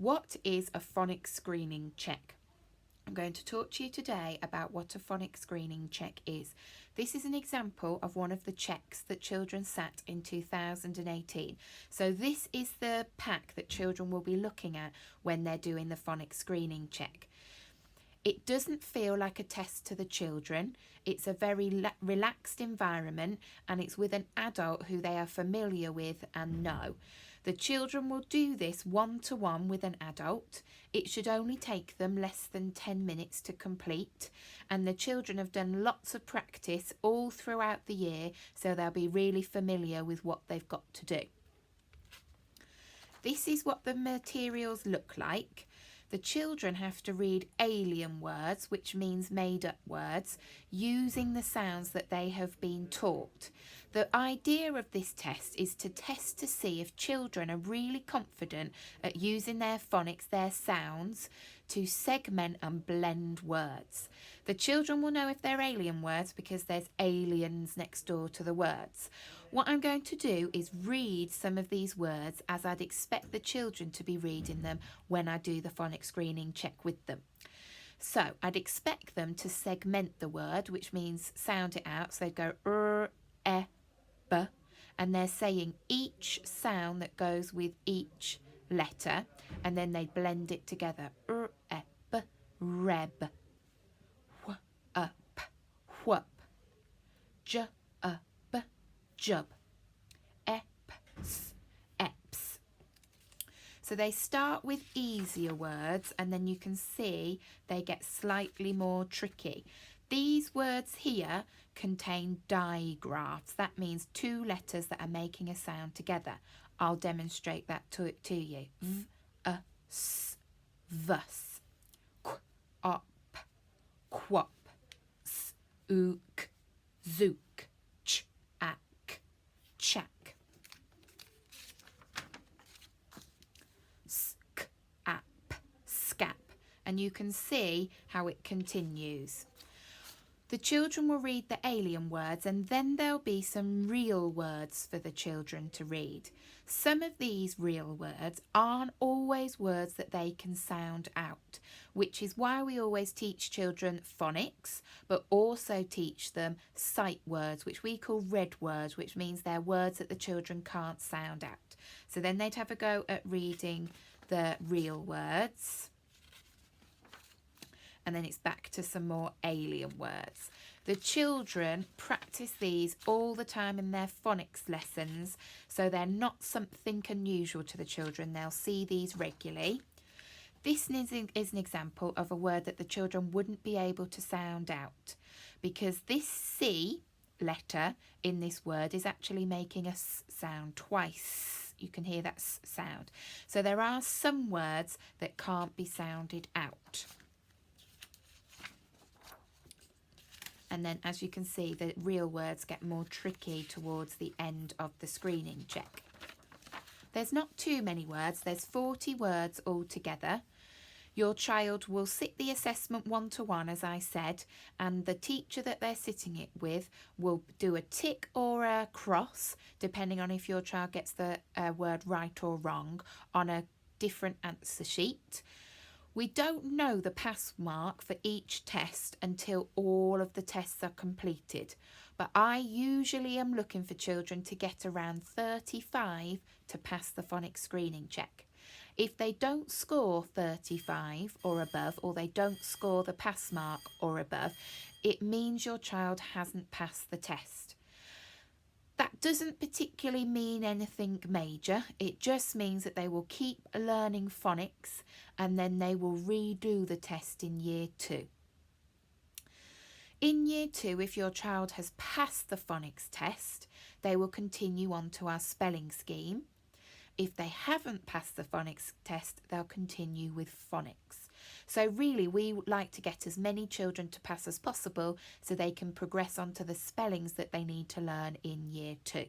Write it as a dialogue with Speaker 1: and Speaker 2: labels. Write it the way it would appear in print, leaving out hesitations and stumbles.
Speaker 1: What is a phonics screening check? I'm going to talk to you today about what a phonics screening check is. This is an example of one of the checks that children sat in 2018. So this is the pack that children will be looking at when they're doing the phonics screening check. It doesn't feel like a test to the children. It's a very relaxed environment, and it's with an adult who they are familiar with and know. The children will do this one-to-one with an adult. It should only take them less than 10 minutes to complete, and the children have done lots of practice all throughout the year, so they'll be really familiar with what they've got to do. This is what the materials look like. The children have to read alien words, which means made-up words, using the sounds that they have been taught. The idea of this test is to test to see if children are really confident at using their phonics, their sounds, to segment and blend words. The children will know if they're alien words because there's aliens next door to the words. What I'm going to do is read some of these words as I'd expect the children to be reading them when I do the phonics screening check with them. So I'd expect them to segment the word, which means sound it out. So they'd go b, and they're saying each sound that goes with each letter, and then they blend it together. B, reb, w, p, whup, j, b, jub, eps, eps. So they start with easier words, and then you can see they get slightly more tricky. These words here contain digraphs. That means two letters that are making a sound together. I'll demonstrate that to you. V, s, vus, qu, op, quop, s, ook, zook, ch, ak, chak. Sk, ap, scap. And you can see how it continues. The children will read the alien words, and then there'll be some real words for the children to read. Some of these real words aren't always words that they can sound out, which is why we always teach children phonics, but also teach them sight words, which we call red words, which means they're words that the children can't sound out. So then they'd have a go at reading the real words. And then it's back to some more alien words. The children practice these all the time in their phonics lessons, so they're not something unusual to the children. They'll see these regularly. This is an example of a word that the children wouldn't be able to sound out, because this C letter in this word is actually making a S sound twice. You can hear that S sound. So there are some words that can't be sounded out. And then, as you can see, the real words get more tricky towards the end of the screening check. There's not too many words. There's 40 words altogether. Your child will sit the assessment one-to-one, as I said, and the teacher that they're sitting it with will do a tick or a cross, depending on if your child gets the word right or wrong, on a different answer sheet. We don't know the pass mark for each test until all of the tests are completed, but I usually am looking for children to get around 35 to pass the phonics screening check. If they don't score 35 or above, or they don't score the pass mark or above, it means your child hasn't passed the test. That doesn't particularly mean anything major. It just means that they will keep learning phonics, and then they will redo the test in year 2. In year 2, if your child has passed the phonics test, they will continue on to our spelling scheme. If they haven't passed the phonics test, they'll continue with phonics. So really, we like to get as many children to pass as possible so they can progress on to the spellings that they need to learn in year 2.